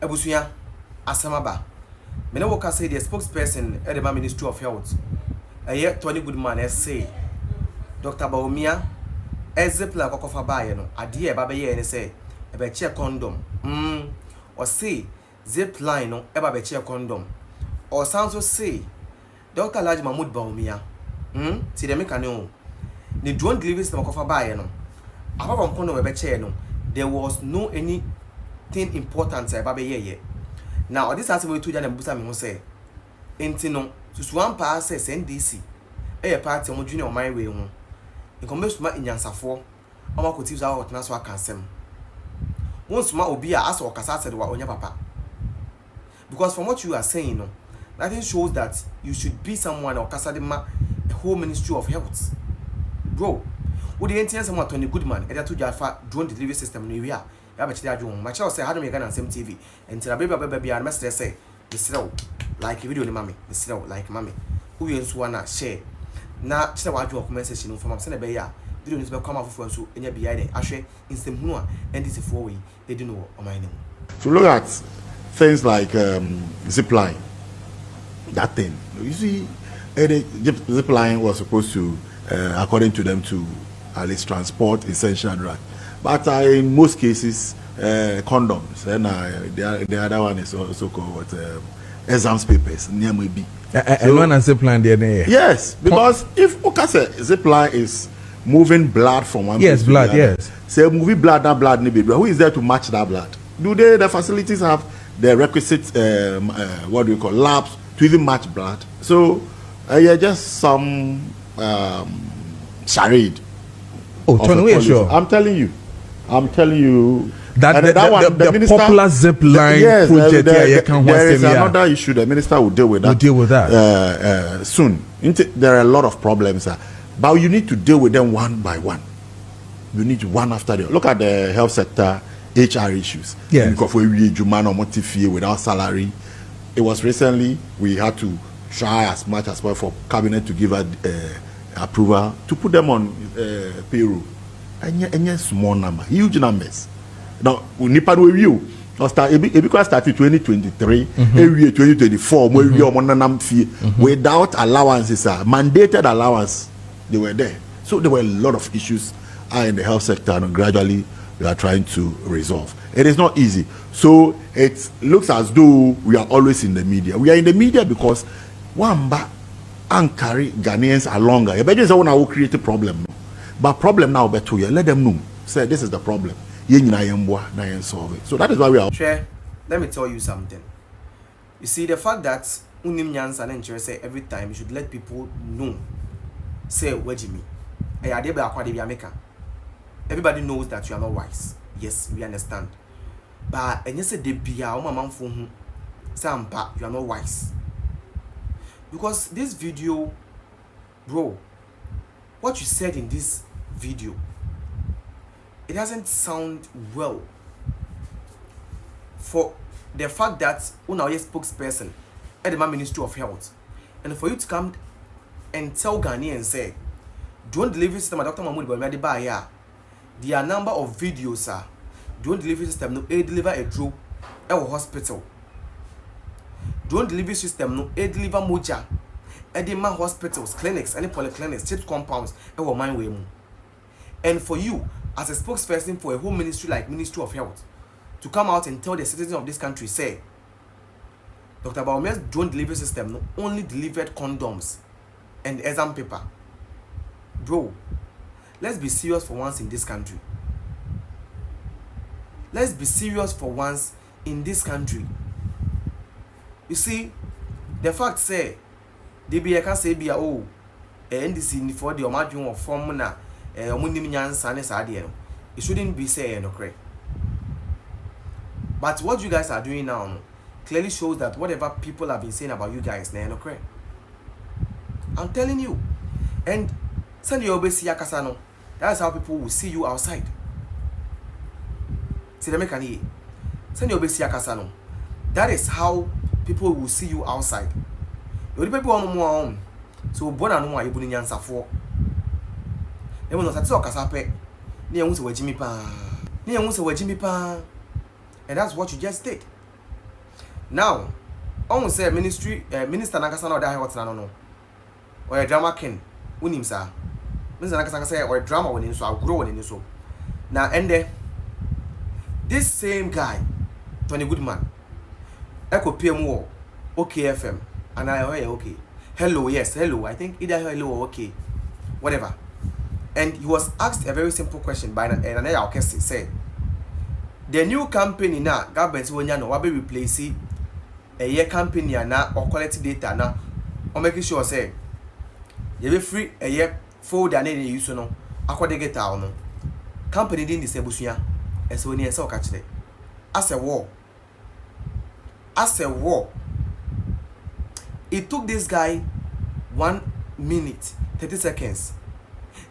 Ebusuya asamaba. Me no work say the spokesperson at the Ministry of Health. Tony Goodman say Dr. Bawumia Zipline kokofa baye no ade e ba be ye ne say e be che Cond0m. Or say Zipline no e ba be che Cond0m. Or sound so say Dr. Laji Mahmoud Bawumia. See them can know. The drone delivery system kokofa baye no. Apart from Cond0m be che no, there was no anything important e ba be ye. Now this has we to jana busa me ho say enti no susuan pa say NDC party mo junior my way ho incompetence inyansafo amakotives are hot na so akansem once ma obi a asa okasa said wa onya papa, because from what you are saying no, nothing shows that you should be someone okasa de ma a whole Ministry of Health. Bro, wo the enti someone Tony Goodman e to jafa drone delivery system no wi a ya be chede adwo ma che say how do me Ghana TV enti na baby and message say misrew like video ni mami misrew like mami who you nso na share na chede wa adwo comment section from am say na be ya video ni be come afofo nso enya bi ya dey ahwe instem hunu a NDC for we they do know on my name. To look at things like Zipline, that thing, you see, Zipline was supposed to, according to them, to at least transport essential drugs. But in most cases, condoms, and the other one is also called exams papers, near maybe. And one has Zipline there. Yes, because if Zipline is moving blood from one yes, blood, to the other, yes. say moving blood, that blood, who is there to match that blood? Do the facilities have the requisite, what do you call, labs to even match blood? So, yeah, just some charade. Oh, Tony, sure. I'm telling you. That the minister, popular Zipline yes, project there is another issue. The minister will deal with that. Soon. There are a lot of problems, but you need to deal with them one by one. You need one after the other. Look at the health sector, HR issues. Yes. Without salary. It was recently we had to try as much as possible for cabinet to give approval to put them on payroll. And small number, huge numbers. Now, Nipan review started 2023, 2024, without allowances, mandated allowance, they were there. So there were a lot of issues in the health sector, and gradually we are trying to resolve. It is not easy. So it looks as though we are always in the media. We are in the media because Wamba and carry Ghanaians along. You better say we create a problem. But problem now, let them know. Say this is the problem. Solve it. So that is why we are. Share. Let me tell you something. You see, the fact that unim nyansa and interest say every time you should let people know. Say where Jimmy. Everybody knows that you are not wise. Yes, we understand. But and you say they be a woman for whom you are not wise. Because this video, bro, what you said in this video, it doesn't sound well. For the fact that una a spokesperson at the Ministry of Health, and for you to come and tell Ghanaians say, don't delivery system, Dr. Mahmoud Bawumia, there are number of videos, don't delivery system no deliver a drug at a hospital. Don't delivery system no deliver moja at the hospitals, clinics, any polyclinics, chip compounds, and what mind way. And for you, as a spokesperson for a whole ministry like Ministry of Health, to come out and tell the citizens of this country, say, Dr. Bawumia's drone delivery system no only delivered condoms and exam paper. Bro, let's be serious for once in this country. Let's be serious for once in this country. You see, the fact say, they be a can say be a NDC for the imagine of formula, it shouldn't be say no correct. But what you guys are doing now clearly shows that whatever people have been saying about you guys, no correct. I'm telling you. And send you always see Yakasano. That's how people will see you outside. See the mechanic. Send you always see Yakasano. That is how people will see you outside. You people want more. So born and more you put in Nkwasiafuo. They will not say Okasape. Ni Jimmy Pa. And that's what you just did. Now, almost say minister Nakasa no da hot na no. Or a drama king. Unim sa. Minister Nakasa say or drama when so grow when so. Now and this same guy, Tony Goodman, Echo PM OK FM, and I okay. Hello, yes, hello. I think either hello or okay, whatever. And he was asked a very simple question by another orchestra. Say, the new company now, government when you know will be replacing a year company now or collect data now, or making sure say you be free a year folder and then you use no. According to get out no. Company didn't disable suya. And so when you saw catch it, as a war, it took this guy 1 minute 30 seconds,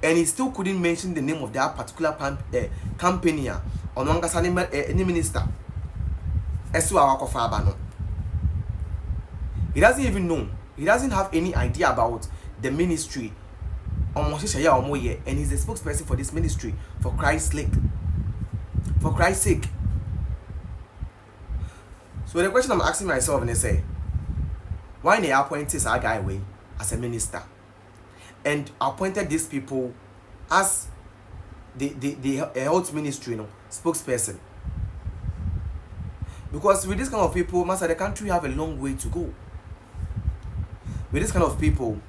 and he still couldn't mention the name of that particular company on any minister. He doesn't even know. He doesn't have any idea about the ministry. And he's the spokesperson for this ministry. For Christ's sake. For Christ's sake. So the question I'm asking myself is say, why they appointed this guy away as a minister and appointed these people as the health ministry, spokesperson? Because with this kind of people, the country have a long way to go. With this kind of people,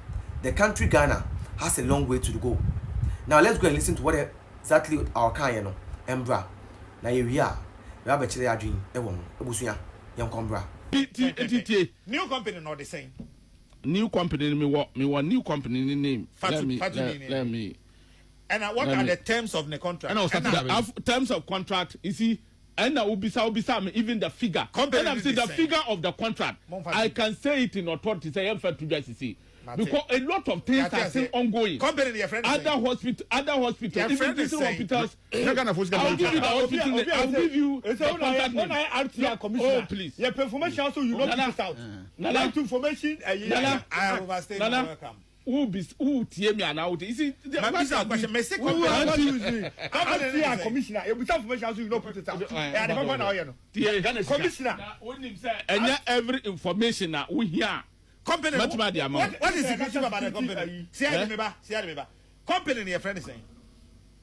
the country Ghana has a long way to go. Now let's go and listen to what exactly our kind, Embra. Now here we are. We have a chere dream. Ebusuya, young Combra. New company not the same. New company me what new company name. Let me. And what are the terms of the contract? And terms of contract, you see, and now ubisa even the figure. Company and I'm saying the figure of the contract. I can say it in authority. Say I'm to just see. Because a lot of things are still ongoing. Company, other hospitals, even different hospitals. I'll give you the hospital. I'll give you the contact name. Oh, please. Your performance also you not put out. Like information. I overstay. Welcome. Who tear me now? You see, my question. My second commissioner. Without information also you not put it out. Commissioner. And every information that we hear. Company, what is the question about the company? See, company, your friend is saying.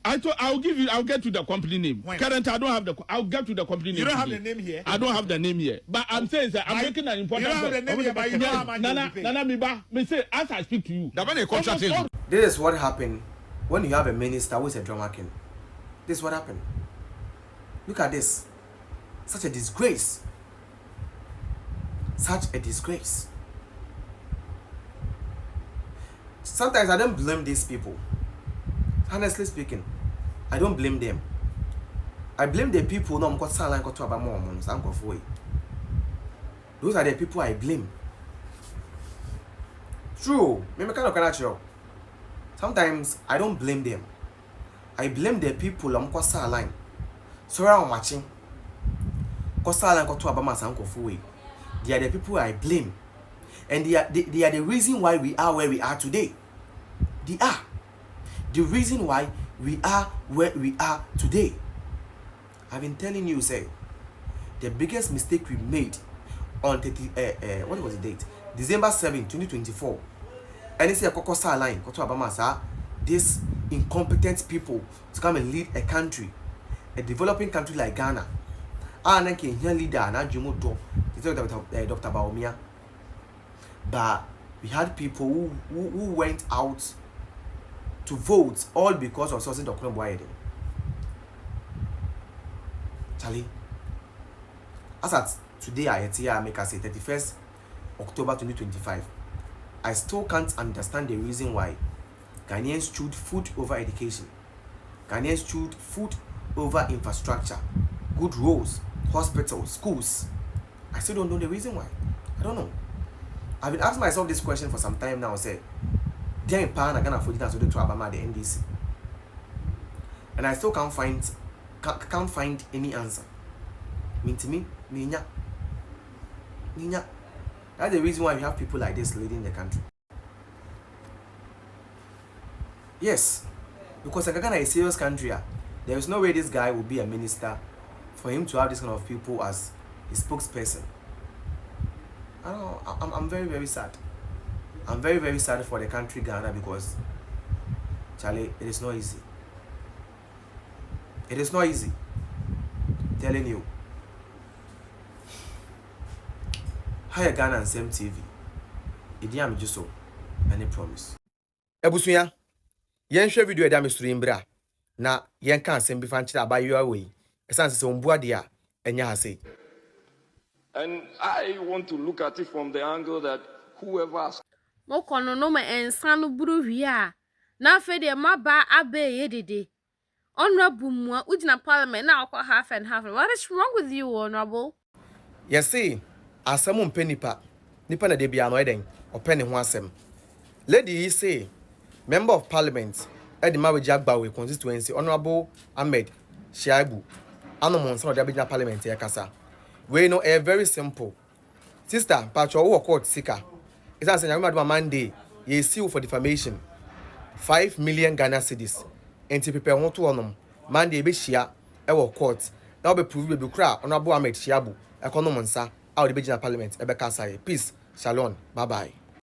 I'll get to the company name. Currently, I don't have I'll get to the company name. You don't have the name here? I don't have the name here. But I'm saying that I'm making an important point. You don't have the name here, but you know how much Nana, me say, as I speak to you. This is what happened when you have a minister who is a drama king. This is what happened. Look at this. Such a disgrace. Such a disgrace. Sometimes I don't blame these people. Honestly speaking, I don't blame them. I blame the people no mko sala nko to abamo omo nsa nkofo yi. Those are the people I blame. True, me kind of natural. Sometimes I don't blame them. I blame the people mko sala. So I'm watching. Ko sala nko to abamo nsa nkofo yi. They are the people I blame. And they are the reason why we are where we are today. They are the reason why we are where we are today. I've been telling you, say, the biggest mistake we made on what was the date? December 7, 2024. And it's a Kokosa line, these incompetent people to come and lead a country, a developing country like Ghana. And then can leader and Dr. Bawumia. But we had people who went out to vote all because of sourcing Dr. Cond0m. Charlie, as at today, I make us say 31st October 2025. I still can't understand the reason why Ghanaians choose food over education. Ghanaians choose food over infrastructure, good roads, hospitals, schools. I still don't know the reason why. I don't know. I've been asking myself this question for some time now. Say, then Pan Ghana for to the Abama the NDC, and I still can't find any answer. Mean to me, Ninya. That's the reason why we have people like this leading the country. Yes, because Ghana is a serious country. There is no way this guy will be a minister for him to have this kind of people as his spokesperson. I'm very, very sad. I'm very, very sad for the country Ghana because, Charlie, it is not easy. It is not easy. I'm telling you. Hire Ghana and same TV. Idi am just so. Any promise. Ebusuya. Yen share video edam stream bra. Na yen kan sem bi fan chira ba your way. Esan se ombu ade a enya ha sei. And I want to look at it from the angle that whoever has Cond0m ensanu buru hia. Na fe de maba abe yedede. Honorable Mua, Ujina Parliament now half and half. What is wrong with you, Honorable? Yes, see, asamu mpenipa. Nipa na debi ano eden. Openi ho asem. Lady say, Member of Parliament, Edima Wejagbawe constituency, Honorable Ahmed Shaibu. Ano monsa de Abidjan Parliament yakasa. We know a very simple. Sister, patcho wo court sika. It's an saying Monday, ye sue for defamation. 5 million Ghana cedis. Enti prepare ho to onom. Monday be shia e wo court. Now be prove be kra Honorable Ahmed Shiabu. Economo nsa out the Abidjan Parliament. Ebe kasa. Peace. Shalom. Bye bye.